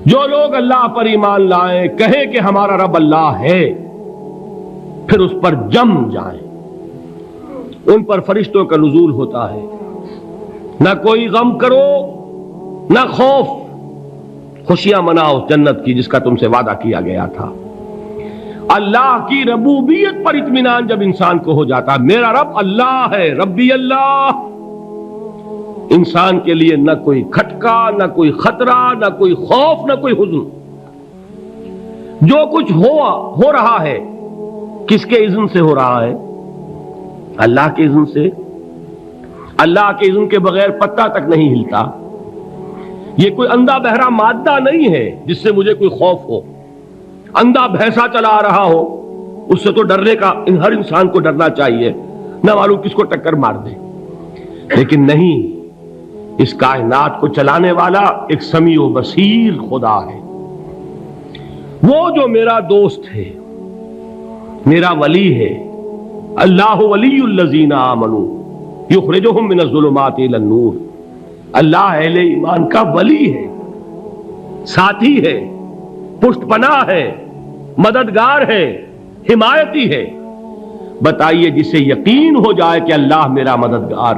جو لوگ اللہ پر ایمان لائیں، کہیں کہ ہمارا رب اللہ ہے، پھر اس پر جم جائیں، ان پر فرشتوں کا نزول ہوتا ہے، نہ کوئی غم کرو نہ خوف، خوشیاں مناؤ جنت کی جس کا تم سے وعدہ کیا گیا تھا۔ اللہ کی ربوبیت پر اطمینان جب انسان کو ہو جاتا، میرا رب اللہ ہے، ربی اللہ، انسان کے لیے نہ کوئی کھٹکا، نہ کوئی خطرہ، نہ کوئی خوف، نہ کوئی حزن۔ جو کچھ ہو رہا ہے کس کے اذن سے ہو رہا ہے؟ اللہ کے اذن سے۔ اللہ کے اذن کے بغیر پتہ تک نہیں ہلتا۔ یہ کوئی اندھا بہرا مادہ نہیں ہے جس سے مجھے کوئی خوف ہو۔ اندھا بھینسا چلا آ رہا ہو، اس سے تو ڈرنے کا ہر انسان کو ڈرنا چاہیے، نہ معلوم کس کو ٹکر مار دے۔ لیکن نہیں، اس کائنات کو چلانے والا ایک سمیع و بصیر خدا ہے، وہ جو میرا دوست ہے، میرا ولی ہے۔ اللہ ولی الذین آمنوا یخرجہم من الظلمات الی النور۔ اللہ اہل ایمان کا ولی ہے، ساتھی ہے، پشت پناہ ہے، مددگار ہے، حمایتی ہے۔ بتائیے جسے یقین ہو جائے کہ اللہ میرا مددگار،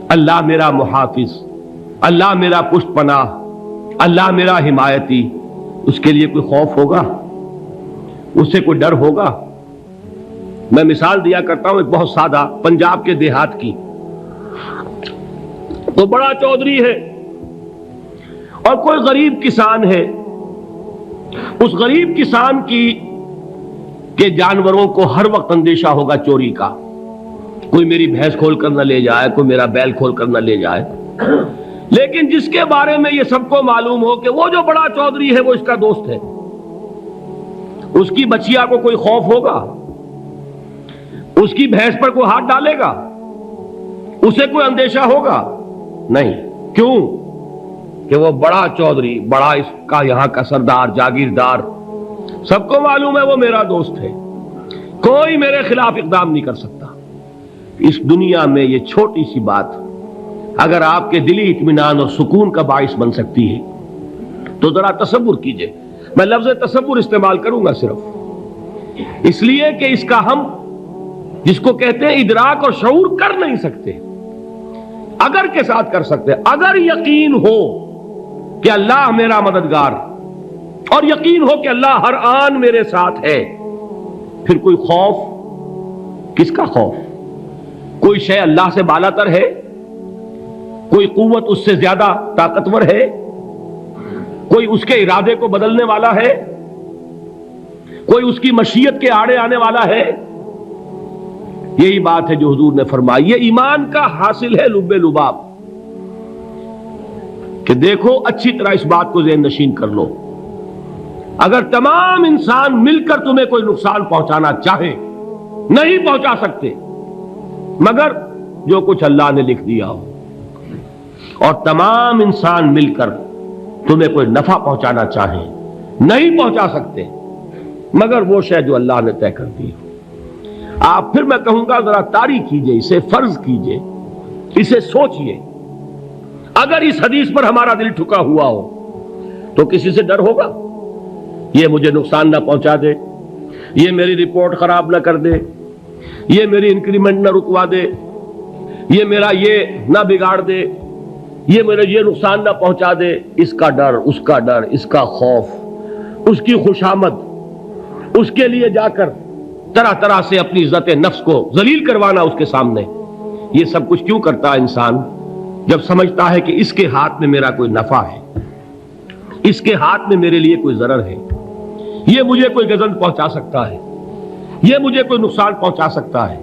اللہ میرا محافظ، اللہ میرا پشت پناہ، اللہ میرا حمایتی، اس کے لیے کوئی خوف ہوگا؟ اس سے کوئی ڈر ہوگا؟ میں مثال دیا کرتا ہوں ایک بہت سادہ، پنجاب کے دیہات کی۔ تو بڑا چودھری ہے اور کوئی غریب کسان ہے۔ اس غریب کسان کے جانوروں کو ہر وقت اندیشہ ہوگا چوری کا، کوئی میری بھینس کھول کر نہ لے جائے، کوئی میرا بیل کھول کر نہ لے جائے۔ لیکن جس کے بارے میں یہ سب کو معلوم ہو کہ وہ جو بڑا چودھری ہے وہ اس کا دوست ہے، اس کی بچیا کو کوئی خوف ہوگا؟ اس کی بھینس پر کوئی ہاتھ ڈالے گا؟ اسے کوئی اندیشہ ہوگا؟ نہیں۔ کیوں؟ کہ وہ بڑا چودھری، بڑا اس کا یہاں کا سردار، جاگیردار، سب کو معلوم ہے وہ میرا دوست ہے، کوئی میرے خلاف اقدام نہیں کر سکتا۔ اس دنیا میں یہ چھوٹی سی بات اگر آپ کے دلی اطمینان اور سکون کا باعث بن سکتی ہے تو ذرا تصور کیجئے۔ میں لفظ تصور استعمال کروں گا صرف اس لیے کہ اس کا ہم جس کو کہتے ہیں ادراک اور شعور کر نہیں سکتے، اگر کے ساتھ کر سکتے۔ اگر یقین ہو کہ اللہ میرا مددگار اور یقین ہو کہ اللہ ہر آن میرے ساتھ ہے، پھر کوئی خوف، کس کا خوف؟ کوئی شے اللہ سے بالاتر ہے؟ کوئی قوت اس سے زیادہ طاقتور ہے؟ کوئی اس کے ارادے کو بدلنے والا ہے؟ کوئی اس کی مشیت کے آڑے آنے والا ہے؟ یہی بات ہے جو حضور نے فرمائی۔ یہ ایمان کا حاصل ہے لب لباب، کہ دیکھو اچھی طرح اس بات کو ذہن نشین کر لو، اگر تمام انسان مل کر تمہیں کوئی نقصان پہنچانا چاہے نہیں پہنچا سکتے، مگر جو کچھ اللہ نے لکھ دیا ہو، اور تمام انسان مل کر تمہیں کوئی نفع پہنچانا چاہیں نہیں پہنچا سکتے، مگر وہ شے جو اللہ نے طے کر دی ہو۔ آپ پھر میں کہوں گا ذرا طاری کیجئے، اسے فرض کیجئے، اسے سوچئے۔ اگر اس حدیث پر ہمارا دل ٹھکا ہوا ہو تو کسی سے ڈر ہوگا؟ یہ مجھے نقصان نہ پہنچا دے، یہ میری رپورٹ خراب نہ کر دے، یہ میری انکریمنٹ نہ رکوا دے، یہ میرا یہ نہ بگاڑ دے، یہ میرا یہ نقصان نہ پہنچا دے۔ اس کا ڈر، اس کا ڈر، اس کا خوف، اس کی خوشامد، اس کے لیے جا کر طرح طرح سے اپنی عزت نفس کو ذلیل کروانا اس کے سامنے، یہ سب کچھ کیوں کرتا ہے انسان؟ جب سمجھتا ہے کہ اس کے ہاتھ میں میرا کوئی نفع ہے، اس کے ہاتھ میں میرے لیے کوئی ضرر ہے، یہ مجھے کوئی گزن پہنچا سکتا ہے، یہ مجھے کوئی نقصان پہنچا سکتا ہے،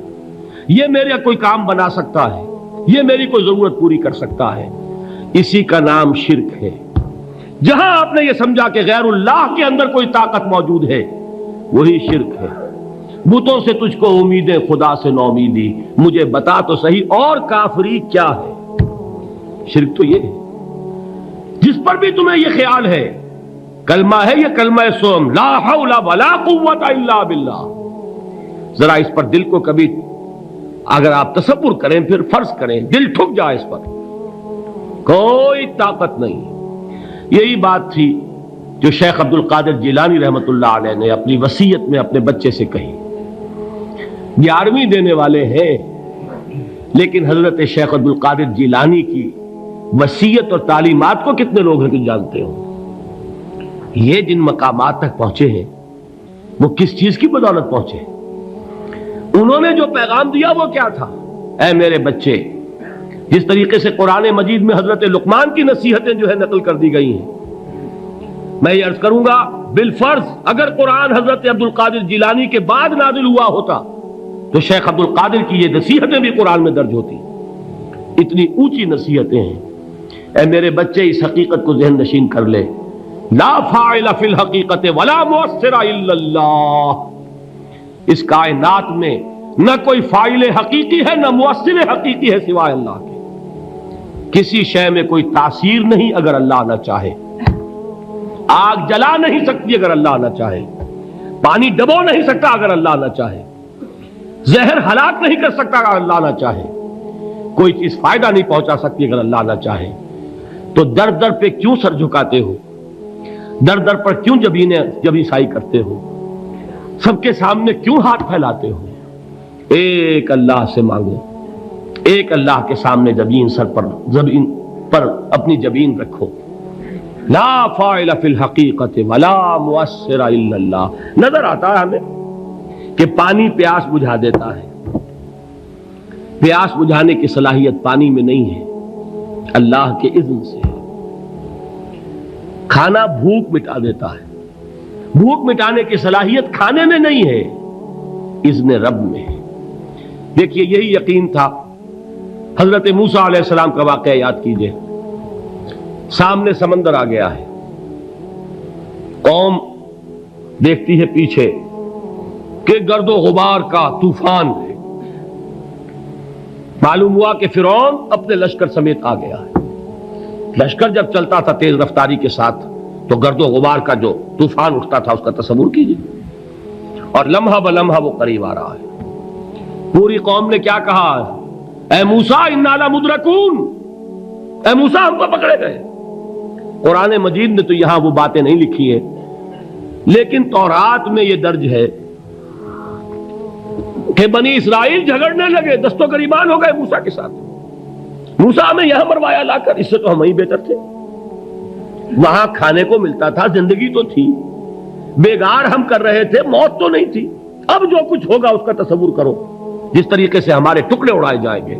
یہ میرا کوئی کام بنا سکتا ہے، یہ میری کوئی ضرورت پوری کر سکتا ہے، اسی کا نام شرک ہے۔ جہاں آپ نے یہ سمجھا کہ غیر اللہ کے اندر کوئی طاقت موجود ہے، وہی شرک ہے۔ بتوں سے تجھ کو امیدیں، خدا سے نومیدی، مجھے بتا تو صحیح اور کافری کیا ہے؟ شرک تو یہ ہے۔ جس پر بھی تمہیں یہ خیال ہے، کلمہ ہے یہ کلمہ سوم، لا حول ولا قوت الا باللہ، ذرا اس پر دل کو کبھی اگر آپ تصور کریں، پھر فرض کریں، دل ٹھک جائے اس پر، کوئی طاقت نہیں۔ یہی بات تھی جو شیخ عبد القادر جیلانی رحمۃ اللہ علیہ نے اپنی وصیت میں اپنے بچے سے کہی. 11ویں دینے والے ہیں، لیکن حضرت شیخ عبد القادر جیلانی کی وصیت اور تعلیمات کو کتنے لوگ ہیں کہ جانتے ہو؟ یہ جن مقامات تک پہنچے ہیں وہ کس چیز کی بدولت پہنچے؟ انہوں نے جو پیغام دیا وہ کیا تھا؟ اے میرے بچے، جس طریقے سے قرآن مجید میں حضرت لقمان کی نصیحتیں جو ہے نقل کر دی گئی ہیں، میں یہ عرض کروں گا بالفرض اگر قرآن حضرت عبد القادر جیلانی کے بعد نازل ہوا ہوتا تو شیخ عبد القادر کی یہ نصیحتیں بھی قرآن میں درج ہوتی. اتنی اونچی نصیحتیں ہیں. اے میرے بچے، اس حقیقت کو ذہن نشین کر لے، لا فاعل فی الحقیقت ولا مؤثر الا اللہ. اس کائنات میں نہ کوئی فاعل حقیقی ہے نہ مؤثر حقیقی ہے سوائے اللہ کے. کسی شے میں کوئی تاثیر نہیں اگر اللہ نہ چاہے. آگ جلا نہیں سکتی اگر اللہ نہ چاہے. پانی ڈبو نہیں سکتا اگر اللہ نہ چاہے. زہر ہلاک نہیں کر سکتا اگر اللہ نہ چاہے. کوئی چیز فائدہ نہیں پہنچا سکتی اگر اللہ نہ چاہے. تو در در پہ کیوں سر جھکاتے ہو؟ در در پر کیوں جبیں سائی کرتے ہو؟ سب کے سامنے کیوں ہاتھ پھیلاتے ہو؟ ایک اللہ سے مانگو. ایک اللہ کے سامنے زمین پر اپنی جبین رکھو. لا فاعل فی الحقیقت ولا مؤثر الا اللہ. نظر آتا ہے ہمیں کہ پانی پیاس بجھا دیتا ہے. پیاس بجھانے کی صلاحیت پانی میں نہیں ہے، اللہ کے اذن سے. کھانا بھوک مٹا دیتا ہے. بھوک مٹانے کی صلاحیت کھانے میں نہیں ہے، اذن رب میں ہے. دیکھیے یہی یقین تھا. حضرت موسیٰ علیہ السلام کا واقعہ یاد کیجئے. سامنے سمندر آ گیا ہے، قوم دیکھتی ہے پیچھے کہ گرد و غبار کا طوفان ہے. معلوم ہوا کہ فرعون اپنے لشکر سمیت آ گیا ہے. لشکر جب چلتا تھا تیز رفتاری کے ساتھ تو گرد و غبار کا جو طوفان اٹھتا تھا اس کا تصور کیجیے. اور لمحہ بلمحہ وہ قریب آ رہا ہے. پوری قوم نے کیا کہا؟ اے موسیٰ انا لمدرکون. اے موسیٰ ہم کو پکڑے گئے. قرآن مجید نے تو یہاں وہ باتیں نہیں لکھی ہیں، لیکن تورات میں یہ درج ہے کہ بنی اسرائیل جھگڑنے لگے، دست و گریبان ہو گئے موسیٰ کے ساتھ. موسیٰ ہمیں یہاں مروایا لا کر، اس سے تو ہم ہی بہتر تھے. وہاں کھانے کو ملتا تھا، زندگی تو تھی، بیگار ہم کر رہے تھے، موت تو نہیں تھی. اب جو کچھ ہوگا اس کا تصور کرو، جس طریقے سے ہمارے ٹکڑے اڑائے جائیں گے.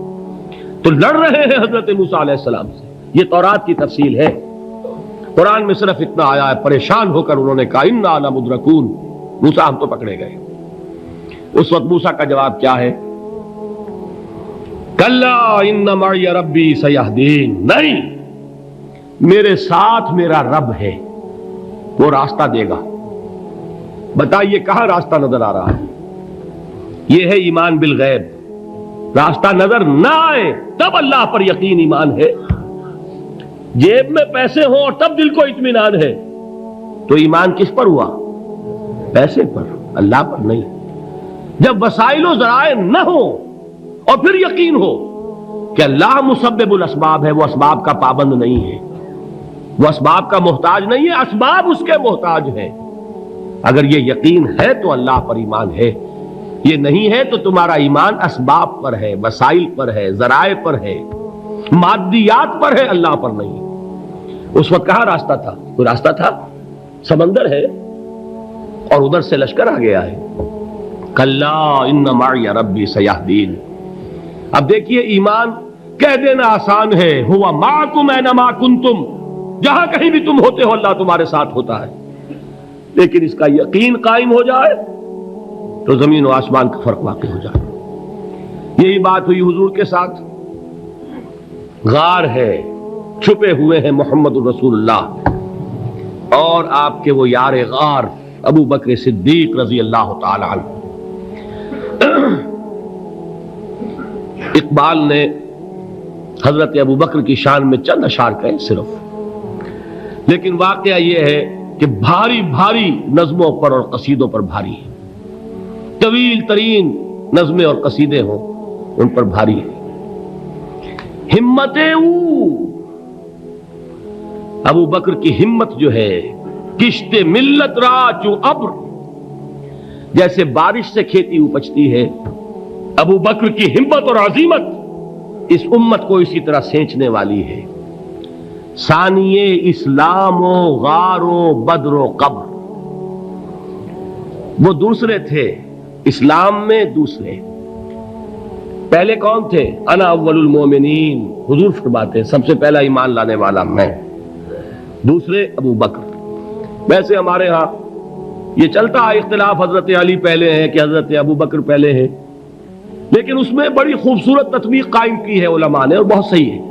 تو لڑ رہے ہیں حضرت موسیٰ علیہ السلام سے. یہ تورات کی تفصیل ہے. قرآن میں صرف اتنا آیا ہے، پریشان ہو کر انہوں نے کہا انا لمدرکون. موسیٰ ہم تو پکڑے گئے. اس وقت موسیٰ کا جواب کیا ہے؟ کلا ان معی ربی سیہدین. نہیں، میرے ساتھ میرا رب ہے، وہ راستہ دے گا. بتائیے کہاں راستہ نظر آ رہا ہے؟ یہ ہے ایمان بالغیب. راستہ نظر نہ آئے تب اللہ پر یقین ایمان ہے. جیب میں پیسے ہوں اور تب دل کو اطمینان ہے تو ایمان کس پر ہوا؟ پیسے پر، اللہ پر نہیں. جب وسائل و ذرائع نہ ہو اور پھر یقین ہو کہ اللہ مسبب الاسباب ہے، وہ اسباب کا پابند نہیں ہے، وہ اسباب کا محتاج نہیں ہے، اسباب اس کے محتاج ہیں. اگر یہ یقین ہے تو اللہ پر ایمان ہے. یہ نہیں ہے تو تمہارا ایمان اسباب پر ہے، وسائل پر ہے، ذرائع پر ہے، مادیات پر ہے، اللہ پر نہیں. اس وقت کہاں راستہ تھا؟ کوئی راستہ تھا؟ سمندر ہے اور ادھر سے لشکر آ گیا ہے. کلا ان معی ربی سیہدین. اب دیکھیے ایمان کہہ دینا آسان ہے، ہوا معکم اینما کنتم. جہاں کہیں بھی تم ہوتے ہو اللہ تمہارے ساتھ ہوتا ہے. لیکن اس کا یقین قائم ہو جائے تو زمین و آسمان کا فرق واقع ہو جائے. یہی بات ہوئی حضور کے ساتھ. غار ہے، چھپے ہوئے ہیں محمد الرسول اللہ اور آپ کے وہ یار غار ابو بکر صدیق رضی اللہ تعالی عنہ. اقبال نے حضرت ابو بکر کی شان میں چند اشعار کہے صرف، لیکن واقعہ یہ ہے کہ بھاری بھاری نظموں پر اور قصیدوں پر بھاری ہے. طویل ترین نظمیں اور قصیدے ہوں ان پر بھاری ہے. ہمت ابو بکر کی ہمت جو ہے کشت ملت را چو ابر، جیسے بارش سے کھیتی اپجتی ہے، ابو بکر کی ہمت اور عزیمت اس امت کو اسی طرح سینچنے والی ہے۔ ثانیے اسلام و غار و بدر و قبر، وہ دوسرے تھے اسلام میں، دوسرے پہلے کون تھے؟ انا اول المومنین، حضور فرماتے ہیں سب سے پہلا ایمان لانے والا میں، دوسرے ابو بکر۔ ویسے ہمارے ہاں یہ چلتا ہے اختلاف، حضرت علی پہلے ہیں کہ حضرت ابو بکر پہلے ہیں، لیکن اس میں بڑی خوبصورت تطبیق قائم کی ہے علماء نے، اور بہت صحیح ہے۔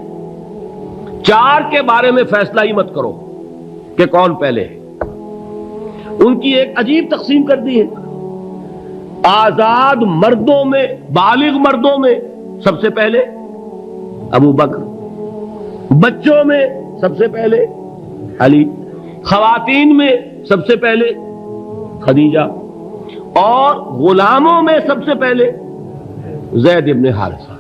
چار کے بارے میں فیصلہ ہی مت کرو کہ کون پہلے ہے، ان کی ایک عجیب تقسیم کر دی ہے۔ آزاد مردوں میں، بالغ مردوں میں سب سے پہلے ابو بکر، بچوں میں سب سے پہلے علی، خواتین میں سب سے پہلے خدیجہ، اور غلاموں میں سب سے پہلے زید ابن حارثہ۔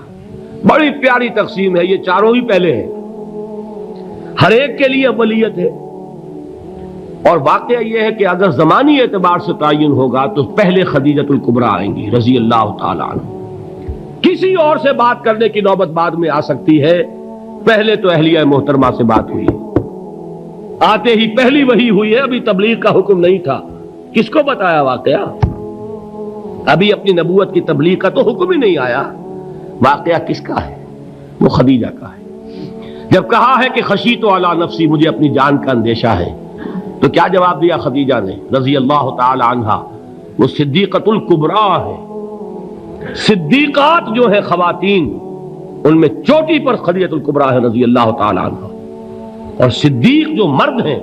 بڑی پیاری تقسیم ہے، یہ چاروں ہی پہلے ہیں، ہر ایک کے لیے اولیت ہے۔ اور واقعہ یہ ہے کہ اگر زمانی اعتبار سے تعین ہوگا تو پہلے خدیجۃ الکبریٰ آئیں گی رضی اللہ تعالی عنہ، کسی اور سے بات کرنے کی نوبت بعد میں آ سکتی ہے، پہلے تو اہلیہ محترمہ سے بات ہوئی، آتے ہی پہلی وحی ہوئی ہے، ابھی تبلیغ کا حکم نہیں تھا، کس کو بتایا واقعہ؟ ابھی اپنی نبوت کی تبلیغ کا تو حکم ہی نہیں آیا، واقعہ کس کا ہے؟ وہ خدیجہ کا ہے۔ جب کہا ہے کہ خشیت علی نفسی، مجھے اپنی جان کا اندیشہ ہے، تو کیا جواب دیا خدیجہ نے رضی اللہ تعالی عنہا؟ وہ صدیقۃ الکبریٰ ہے، صدیقات جو ہے خواتین ان میں چوٹی پر خدیجۃ الکبریٰ ہے رضی اللہ تعالی عنہا، اور صدیق جو مرد ہیں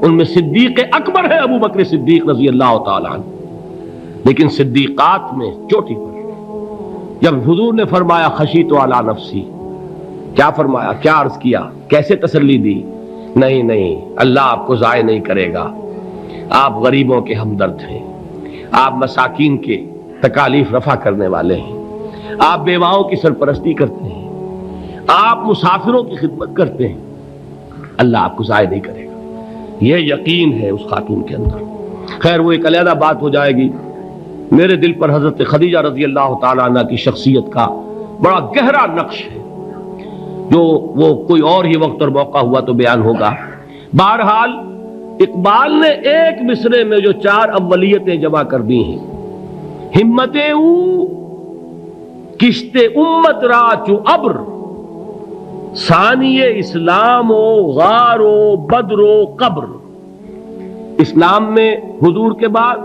ان میں صدیق اکبر ہے ابو بکر صدیق رضی اللہ تعالی عنہ، لیکن صدیقات میں چوٹی پر۔ جب حضور نے فرمایا خشیت علی نفسی، کیا فرمایا؟ کیا عرض کیا؟ کیسے تسلی دی؟ نہیں نہیں، اللہ آپ کو ضائع نہیں کرے گا، آپ غریبوں کے ہمدرد ہیں، آپ مساکین کے تکالیف رفع کرنے والے ہیں، آپ بیواؤں کی سرپرستی کرتے ہیں، آپ مسافروں کی خدمت کرتے ہیں، اللہ آپ کو ضائع نہیں کرے گا۔ یہ یقین ہے اس خاتون کے اندر۔ خیر وہ ایک علیحدہ بات ہو جائے گی۔ میرے دل پر حضرت خدیجہ رضی اللہ تعالی عنہ کی شخصیت کا بڑا گہرا نقش ہے، جو وہ کوئی اور ہی وقت اور موقع ہوا تو بیان ہوگا۔ بہرحال اقبال نے ایک مصرے میں جو چار اولیتیں جمع کر دی ہیں، ہمت او کشت امت را چو ابر، ثانی اسلام و غار و بدر و قبر۔ اسلام میں حضور کے بعد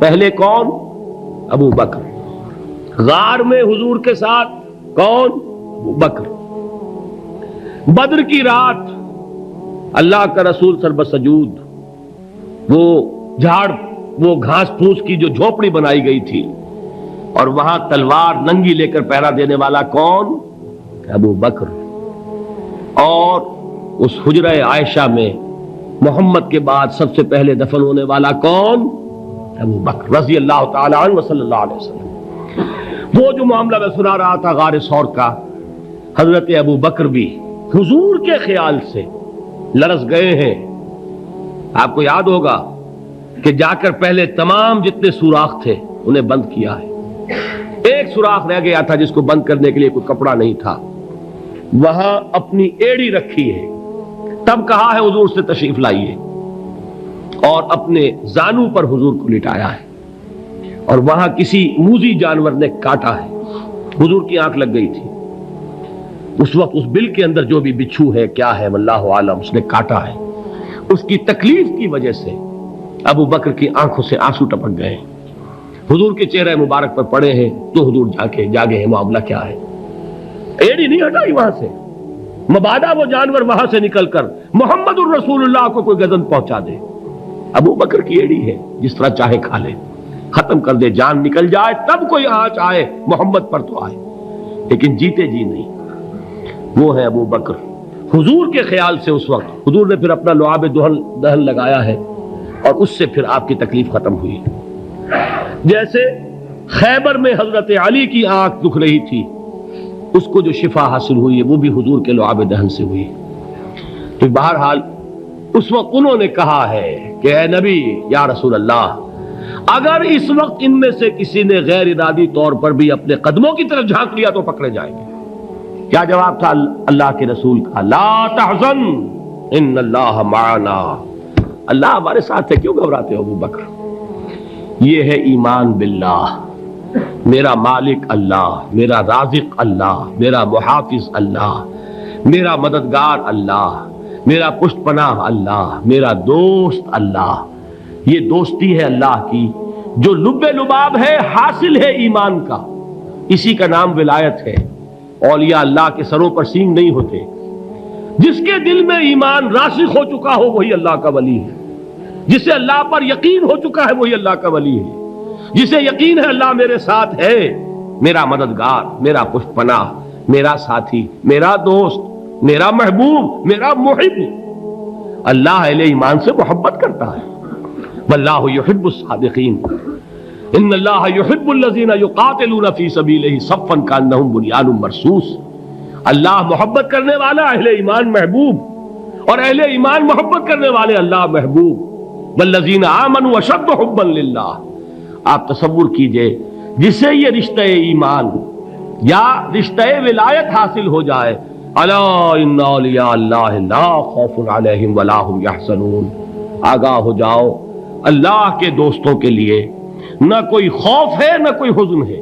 پہلے کون؟ ابو بکر۔ غار میں حضور کے ساتھ کون؟ ابو بکر۔ بدر کی رات اللہ کا رسول سربسجود وہ جھاڑ، وہ گھاس پھوس کی جو جھوپڑی بنائی گئی تھی، اور وہاں تلوار ننگی لے کر پہرا دینے والا کون؟ ابو بکر۔ اور اس حجرہ عائشہ میں محمد کے بعد سب سے پہلے دفن ہونے والا کون؟ ابو بکر رضی اللہ تعالی عنہ صلی اللہ علیہ وسلم۔ وہ جو معاملہ میں سنا رہا تھا غار ثور کا، حضرت ابو بکر بھی حضور کے خیال سے لرز گئے ہیں۔ آپ کو یاد ہوگا کہ جا کر پہلے تمام جتنے سوراخ تھے انہیں بند کیا ہے، ایک سوراخ رہ گیا تھا جس کو بند کرنے کے لیے کوئی کپڑا نہیں تھا، وہاں اپنی ایڑی رکھی ہے، تب کہا ہے حضور سے تشریف لائیے، اور اپنے زانو پر حضور کو لٹایا ہے، اور وہاں کسی موذی جانور نے کاٹا ہے، حضور کی آنکھ لگ گئی تھی اس وقت، اس بل کے اندر جو بھی بچھو ہے کیا ہے واللہ عالم، اس نے کاٹا ہے، اس کی تکلیف کی وجہ سے ابو بکر کی آنکھوں سے آنسو ٹپک گئے، حضور کے چہرے مبارک پر پڑے ہیں، تو حضور جاگے ہیں، معاملہ کیا ہے؟ ایڑی نہیں ہٹائی وہاں سے، مبادا وہ جانور وہاں سے نکل کر محمد الرسول اللہ کو کوئی گزن پہنچا دے، ابو بکر کی ایڑی ہے، جس طرح چاہے کھا لے، ختم کر دے، جان نکل جائے تب کوئی آنچ آئے محمد پر تو آئے، لیکن جیتے جی نہیں۔ وہ ہے ابو بکر حضور کے خیال سے۔ اس وقت حضور نے پھر اپنا لعاب دہن لگایا ہے، اور اس سے پھر آپ کی تکلیف ختم ہوئی۔ جیسے خیبر میں حضرت علی کی آنکھ دکھ رہی تھی، اس کو جو شفا حاصل ہوئی ہے وہ بھی حضور کے لعاب دہن سے ہوئی۔ تو بہرحال اس وقت انہوں نے کہا ہے کہ اے نبی یا رسول اللہ، اگر اس وقت ان میں سے کسی نے غیر ارادی طور پر بھی اپنے قدموں کی طرف جھانک لیا تو پکڑے جائیں گے۔ کیا جواب تھا اللہ کے رسول کا؟ لا تحزن ان اللہ معنا، اللہ ہمارے ساتھ ہے، کیوں گھبراتے ہو ابو بکر؟ یہ ہے ایمان باللہ، میرا مالک اللہ، میرا رازق اللہ، میرا محافظ اللہ، میرا مددگار اللہ، میرا پشت پناہ اللہ، میرا دوست اللہ۔ یہ دوستی ہے اللہ کی جو لب لباب ہے، حاصل ہے ایمان کا، اسی کا نام ولایت ہے۔ اولیاء اللہ کے سروں پر سینگ نہیں ہوتے، جس کے دل میں ایمان راسخ ہو چکا ہو وہی اللہ کا ولی ہے، جسے اللہ پر یقین ہو چکا ہے وہی اللہ کا ولی ہے، جسے یقین ہے اللہ میرے ساتھ ہے، میرا مددگار، میرا پشت پناہ، میرا ساتھی، میرا دوست، میرا محبوب، میرا محب۔ اللہ اہل ایمان سے محبت کرتا ہے، واللہ یحب الصادقین، ان اللہ یحب الذین یقاتلون فی سبیلہ صفا کانہم بنیان مرصوص۔ اللہ محبت کرنے والا، اہل ایمان محبوب، اور اہل ایمان محبت کرنے والے اللہ محبوب۔ والذین آمنوا اشد حبا للہ۔ آپ تصور کیجئے جسے یہ رشتہ ایمان یا رشتہ ولایت حاصل ہو جائے، الا ان اولیاء اللہ لا خوف علیہم ولا هم یحزنون، آگاہ ہو جاؤ، اللہ کے دوستوں کے لیے نہ کوئی خوف ہے نہ کوئی حزن ہے۔